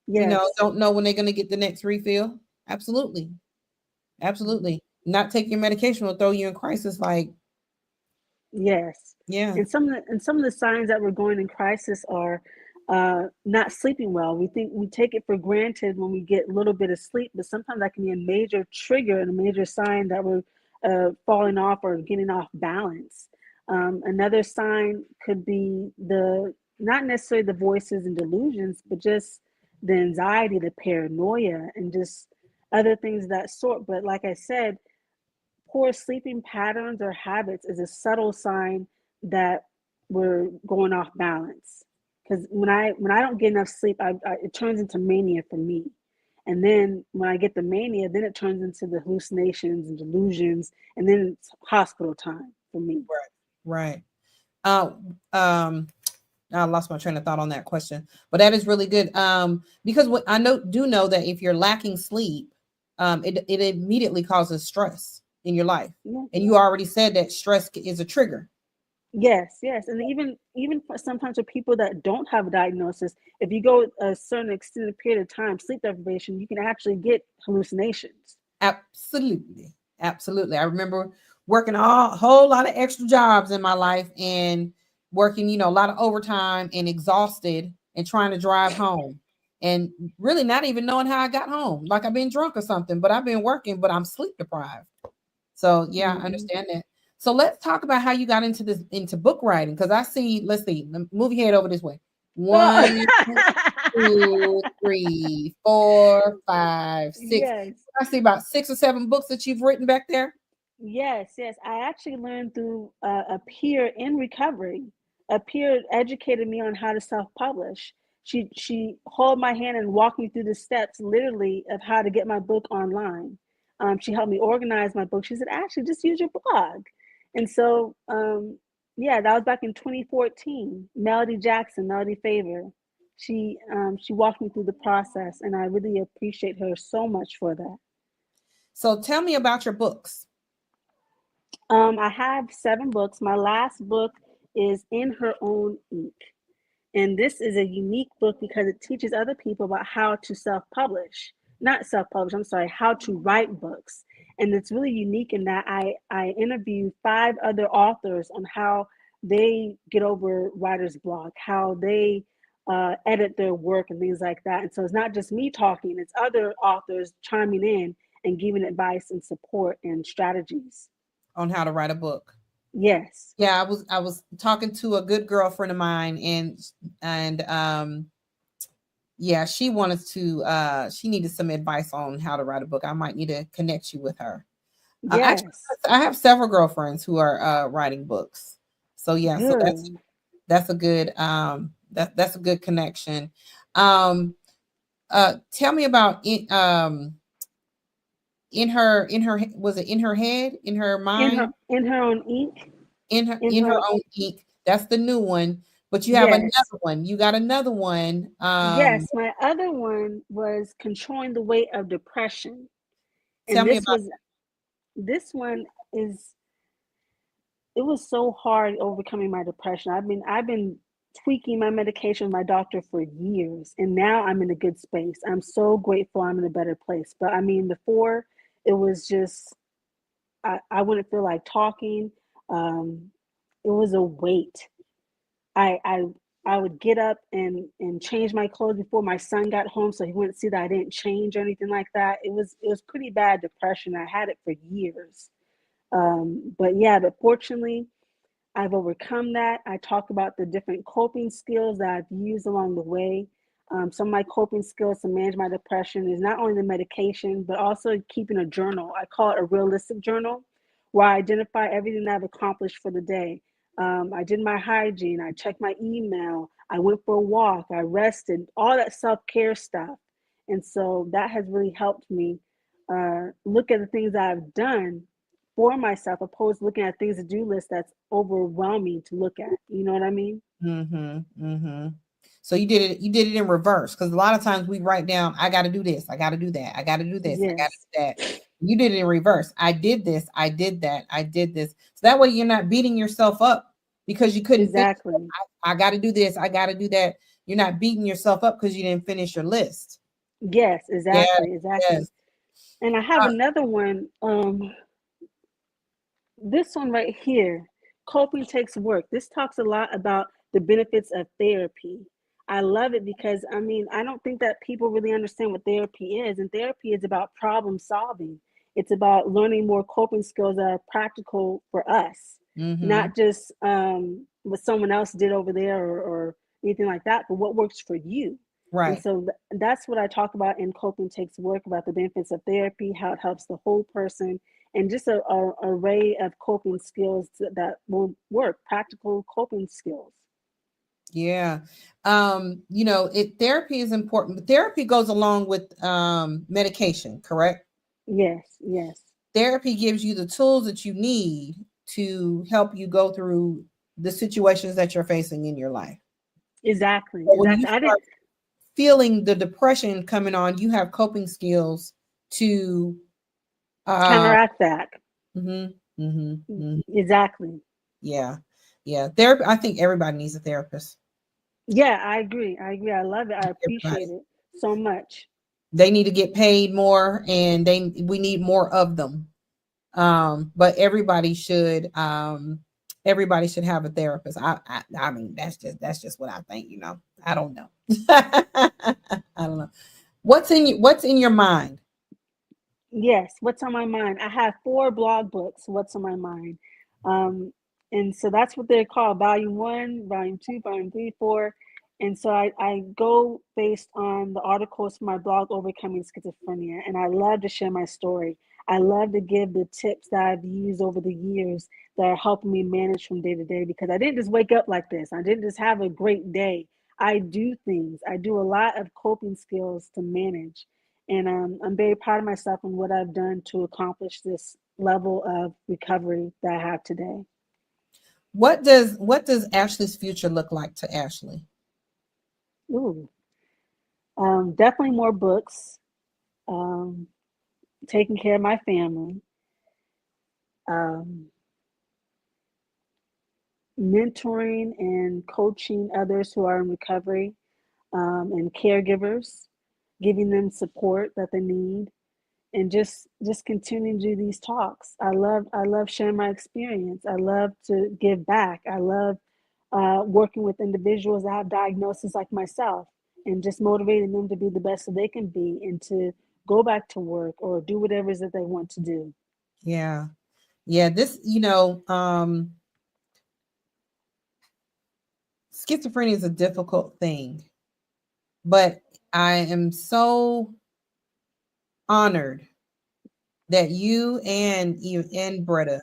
yes, Don't know when they're gonna get the next refill. Absolutely, absolutely. Not taking your medication will throw you in crisis. Like, yes. yeah, And some of the signs that we're going in crisis are not sleeping well. We think we take it for granted when we get a little bit of sleep, but sometimes that can be a major trigger and a major sign that we're falling off or getting off balance. Another sign could be the not necessarily the voices and delusions, but just the anxiety, the paranoia, and just other things of that sort. But like I said, poor sleeping patterns or habits is a subtle sign that we're going off balance. Because when I don't get enough sleep, it turns into mania for me. And then when I get the mania, then it turns into the hallucinations and delusions, and then it's hospital time for me. right. Uh, um, I lost my train of thought on that question, but that is really good. Because what I do know that if you're lacking sleep, it immediately causes stress in your life, Yeah. and you already said that stress is a trigger. Yes, yes, and even for sometimes for people that don't have a diagnosis, if you go a certain extended period of time, sleep deprivation, you can actually get hallucinations. Absolutely, absolutely. I remember working a whole lot of extra jobs in my life and working, a lot of overtime and exhausted and trying to drive home and really not even knowing how I got home. Like I've been drunk or something, but I've been working, but I'm sleep deprived. So yeah, I Hmm. understand that. So let's talk about how you got into book writing. Because I see, let's see, move your head over this way. Oh. 1, 2, 3, 4, 5, 6. Yes. I see about 6 or 7 books that you've written back there. Yes, yes. I actually learned through a peer in recovery. A peer educated me on how to self-publish. She held my hand and walked me through the steps, literally, of how to get my book online. She helped me organize my book. She said, "Actually, just use your blog." And so, yeah, that was back in 2014. Melody Jackson, Melody Favor. She walked me through the process, and I really appreciate her so much for that. So tell me about your books. I have 7 books. My last book is In Her Own Ink. And this is a unique book because it teaches other people about how to self publish, not self publish, I'm sorry, how to write books. And it's really unique in that I interview 5 other authors on how they get over writer's block, how they edit their work and things like that. And so it's not just me talking, it's other authors chiming in and giving advice and support and strategies. On how to write a book. Yes. Yeah, I was talking to a good girlfriend of mine, and yeah, she wanted to she needed some advice on how to write a book. I might need to connect you with her. Actually, Yes. I have several girlfriends who are writing books. So yeah, so Good. that's a good that's a good connection. Um Tell me about it. In her was it in her head, in her In her mind, in her own ink. In in her her own ink. That's the new one. But you have Yes. another one. You got another one. Yes, my other one was controlling the weight of depression. Tell And me about this one is it was so hard overcoming my depression. I've been tweaking my medication with my doctor for years, and now I'm in a good space. I'm so grateful I'm in a better place. But I mean, before it was just I wouldn't feel like talking. Um, it was a weight. I I I would get up and change my clothes before my son got home, so he wouldn't see that I didn't change or anything like that. It was pretty bad depression. I had it for years. But yeah, but fortunately, I've overcome that. I talk about the different coping skills that I've used along the way. Some of my coping skills to manage my depression is not only the medication, but also keeping a journal. I call it a realistic journal, where I identify everything that I've accomplished for the day. I did my hygiene, I checked my email, I went for a walk, I rested, all that self care stuff. And so that has really helped me look at the things I've done for myself, opposed to looking at things to do list that's overwhelming to look at. You know what I mean? Mm-hmm. Mm-hmm. So you did it in reverse, because a lot of times we write down, I got to do this, I got to do that, I got to do this, I got to Yes, do that. You did it in reverse. I did this, I did that, I did this. So that way you're not beating yourself up because you couldn't finish it. exactly. I got to do this, I got to do that. You're not beating yourself up because you didn't finish your list. Yes, Yeah, exactly, exactly. yes. And I have Uh, another one. This one right here, Coping Takes Work. This talks a lot about the benefits of therapy. I love it because, I mean, I don't think that people really understand what therapy is. And therapy is about problem solving, it's about learning more coping skills that are practical for us, mm-hmm. not just what someone else did over there, or anything like that, but what works for you. And Right. so that's what I talk about in Coping Takes Work, about the benefits of therapy, how it helps the whole person, and just a array of coping skills that will work, practical coping skills. Yeah. Therapy is important, but therapy goes along with medication, correct? Yes, yes, Therapy gives you the tools that you need to help you go through the situations that you're facing in your life. exactly, But when you exactly. I didn't start feeling the depression coming on, you have coping skills to uh counteract that. mhm, mhm, mhm. Exactly. Yeah. Yeah. Therapy, I think everybody needs a therapist. Yeah, I agree. I agree. I love it. I appreciate Everybody. it so much. They need to get paid more, and we need more of them. But everybody should have a therapist. I mean, that's just what I think, I don't know. I don't know. What's in your mind? Yes, what's on my mind? I have 4 blog books, What's on my mind. Um, and so that's what they're called, volume 1, volume 2, volume 3, 4. And so I go based on the articles from my blog, Overcoming Schizophrenia, and I love to share my story. I love to give the tips that I've used over the years that are helping me manage from day to day, because I didn't just wake up like this. I didn't just have a great day. I do things. I do a lot of coping skills to manage, and I'm very proud of myself and what I've done to accomplish this level of recovery that I have today. What does Ashley's future look like to Ashley? Ooh, definitely more books, um, taking care of my family, um, mentoring and coaching others who are in recovery, and caregivers, giving them support that they need, and just continuing to do these talks. I love sharing my experience. I love to give back. I love working with individuals that have diagnoses like myself, and just motivating them to be the best that they can be, and to go back to work or do whatever it is that they want to do. Yeah. Yeah, schizophrenia is a difficult thing, but I am so honored that you and Bretta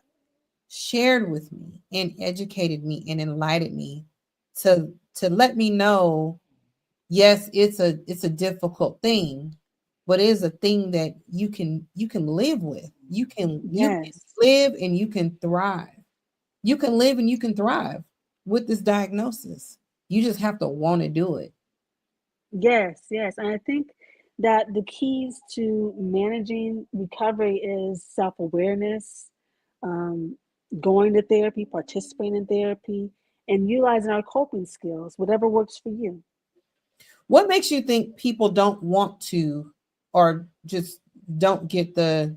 shared with me and educated me and enlightened me to let me know, yes, it's a difficult thing, but it is a thing that you can live with. You can Yes, live and you can thrive. You can live and you can thrive with this diagnosis. You just have to want to do it. yes, yes. And I think that the keys to managing recovery is self-awareness, um, going to therapy, participating in therapy, and utilizing our coping skills, whatever works for you. What makes you think people don't want to, or just don't get the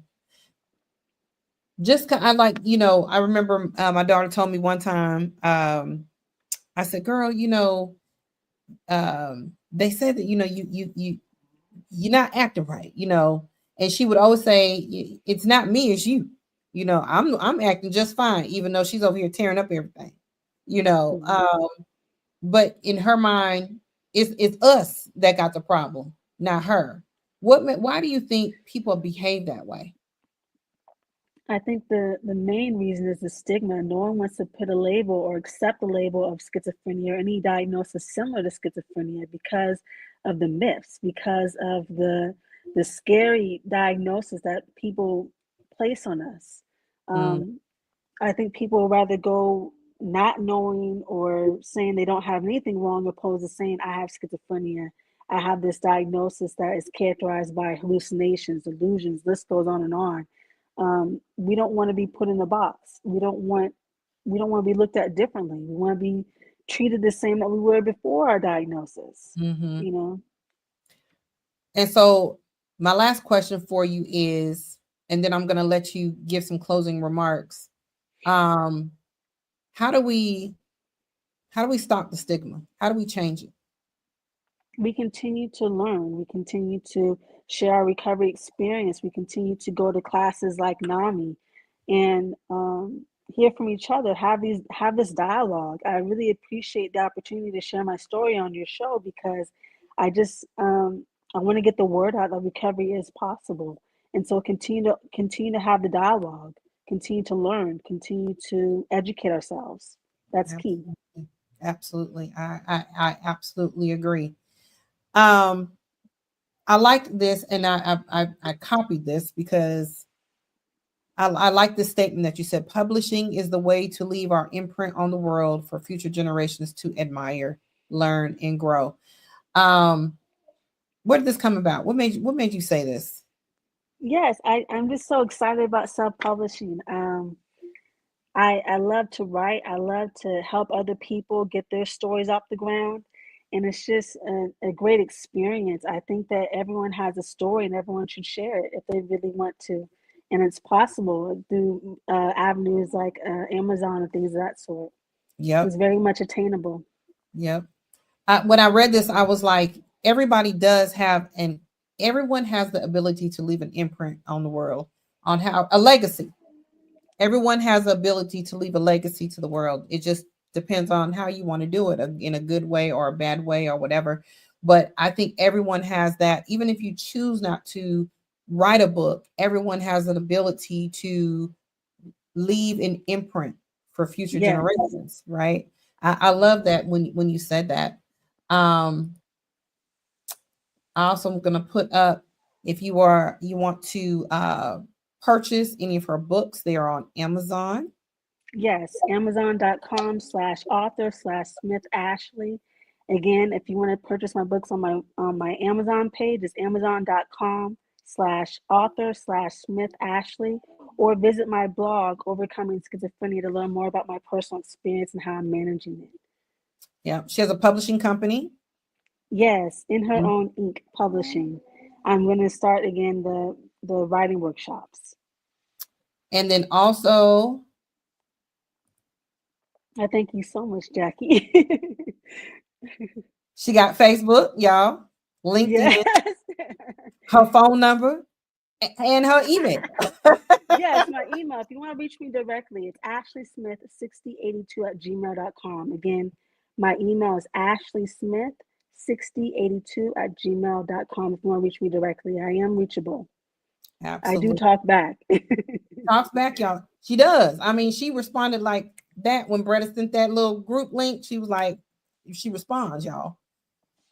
just I like, I remember my daughter told me one time, I said, girl, they said that, you're not acting right, and she would always say, it's not me, it's you. I'm acting just fine, even though she's over here tearing up everything, you know. Mhm. Um, but in her mind, it's us that got the problem, not her. Why do you think people behave that way? I think the main reason is the stigma. No one wants to put a label or accept the label of schizophrenia or any diagnosis similar to schizophrenia, because of the myths, because of the scary diagnosis that people place on us. Mm, I think people would rather go not knowing or saying they don't have anything wrong opposed to saying I have schizophrenia. I have this diagnosis that is characterized by hallucinations, delusions, list goes on and on. We don't want to be put in a box. We don't want to be looked at differently. We want to be treated the same that we were before our diagnosis, mhm. you know? And so my last question for you is, and then I'm going to let you give some closing remarks. Um, how do we stop the stigma? How do we change it? We continue to learn. We continue to share our recovery experience. We continue to go to classes like NAMI and hear from each other. Have this dialogue. I really appreciate the opportunity to share my story on your show because I just I want to get the word out that recovery is possible. And so continue to have the dialogue, continue to learn, continue to educate ourselves. That's key. Absolutely. Absolutely. I absolutely agree. Um, I like this, and I copied this because I like this statement that you said. Publishing is the way to leave our imprint on the world for future generations to admire, learn, and grow. Um, where did this come about? What made you say this? Yes, I'm just so excited about self-publishing. I love to write. I love to help other people get their stories off the ground. And it's just a great experience. I think that everyone has a story and everyone should share it if they really want to. And it's possible through avenues like Amazon and things of that sort. Yep, It's very much attainable. yep. When I read this, I was like, everybody does have, and everyone has the ability to leave an imprint on the world, on how a legacy. Everyone has the ability to leave a legacy to the world. It just depends on how you want to do it, in a good way or a bad way or whatever. But I think everyone has that. Even if you choose not to write a book, everyone has an ability to leave an imprint for future Yes. generations, right? I love that when you said that. Um, I also am going to put up, if you want to purchase any of her books, they are on Amazon. Yes, Amazon.com/author/Smith Ashley. Again, if you want to purchase my books on my Amazon page, it's Amazon.com/author/Smith Ashley, or visit my blog, Overcoming Schizophrenia, to learn more about my personal experience and how I'm managing it. Yeah, she has a publishing company. Yes, In Her Mm. Own Ink Publishing. I'm going to start again the writing workshops. And then also, I thank you so much, Jackie. she got Facebook, y'all, Yes. LinkedIn, her phone number, and her email. Yes, my email. If you want to reach me directly, it's ashleysmith6082@gmail.com. Again, my email is ashleysmith6082@gmail.com. If you want to reach me directly, I am reachable. I do Absolutely. talk back. Talks back, y'all. She does. I mean, she responded like that when Bretta sent that little group link. She was like, she responds, y'all.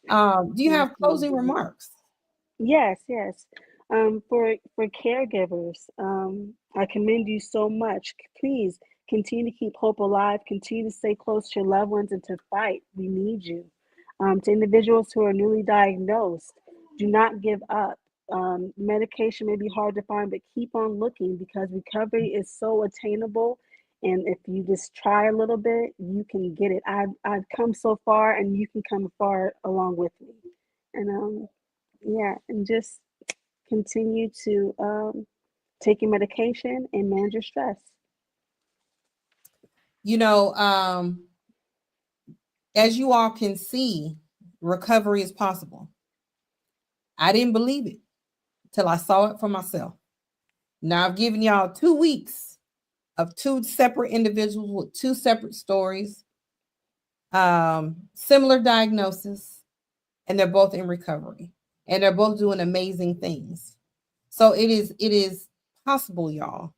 Do you Thank have you. closing remarks? Yes, yes. For caregivers, I commend you so much. Please continue to keep hope alive. Continue to stay close to your loved ones and to fight. We need you. To individuals who are newly diagnosed, do not give up. Medication may be hard to find, but keep on looking because recovery is so attainable. And if you just try a little bit, you can get it. I've come so far, and you can come far along with me. And yeah, and just continue to take your medication and manage your stress. You know, as you all can see, recovery is possible. I didn't believe it till I saw it for myself. Now I've given y'all 2 weeks of two separate individuals with two separate stories, similar diagnosis, and they're both in recovery, and they're both doing amazing things. So it is possible, y'all.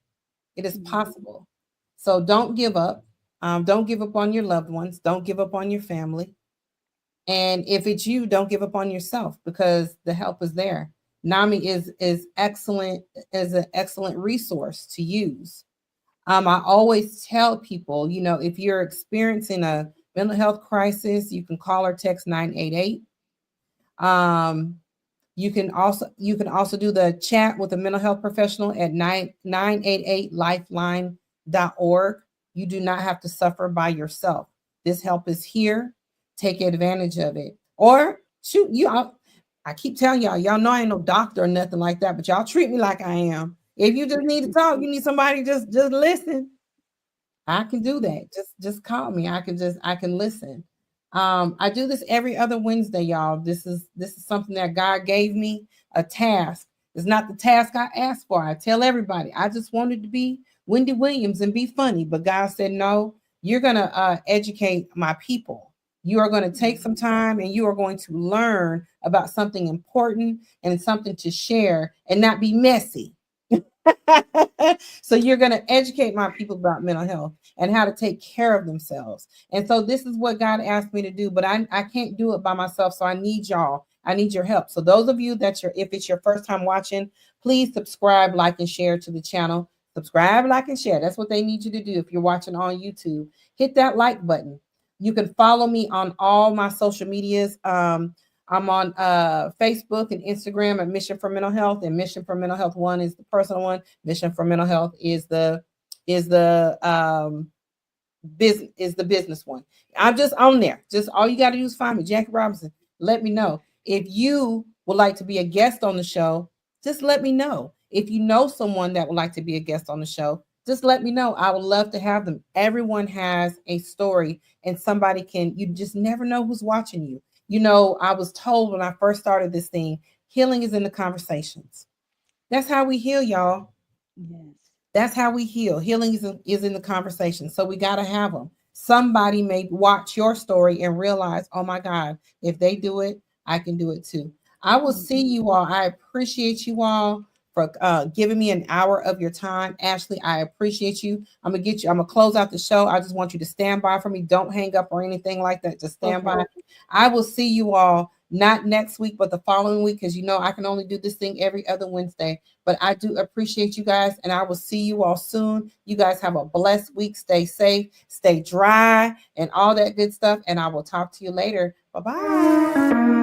It is possible. So don't give up. Don't give up on your loved ones. Don't give up on your family. And if it's you, don't give up on yourself because the help is there. NAMI is excellent, is an excellent resource to use. I always tell people, you know, if you're experiencing a mental health crisis, you can call or text 988. Um, you can also do the chat with a mental health professional at 988lifeline.org. You do not have to suffer by yourself. This help is here. Take advantage of it. Or shoot, I keep telling y'all know I ain't no doctor or nothing like that, but y'all treat me like I am. If you just need to talk, you need somebody just listen. I can do that. Just call me. I can listen. I do this every other Wednesday, y'all. This is something that God gave me, a task. It's not the task I asked for. I tell everybody I just wanted to be Wendy Williams and be funny, but God said no. You're gonna educate my people. You are going to take some time and you are going to learn about something important and something to share and not be messy. So you're going to educate my people about mental health and how to take care of themselves. And so this is what God asked me to do, but I can't do it by myself. So I need y'all. I need your help. So those of you if it's your first time watching, please subscribe, like, and share to the channel. Subscribe, like, and share. That's what they need you to do. If you're watching on YouTube, hit that like button. You can follow me on all my social medias. I'm on Facebook and Instagram at Mission for Mental Health, and Mission for Mental Health 1 is the personal one. Mission for Mental Health is the business one. I'm just on there. Just all you got to do is find me, Jackie Robinson. Let me know. If you would like to be a guest on the show, just let me know. If you know someone that would like to be a guest on the show, just let me know. I would love to have them. Everyone has a story, and you just never know who's watching you. You know, I was told when I first started this thing, healing is in the conversations. That's how we heal, y'all. Yes. That's how we heal. Healing is in the conversation. So we got to have them. Somebody may watch your story and realize, oh my God, if they do it, I can do it too. I will see you all. I appreciate you all for giving me an hour of your time. Ashley, I appreciate you. I'm going to close out the show. I just want you to stand by for me. Don't hang up or anything like that. Just stand by. I will see you all, not next week, but the following week, because you know I can only do this thing every other Wednesday. But I do appreciate you guys, and I will see you all soon. You guys have a blessed week. Stay safe, stay dry, and all that good stuff. And I will talk to you later. Bye-bye.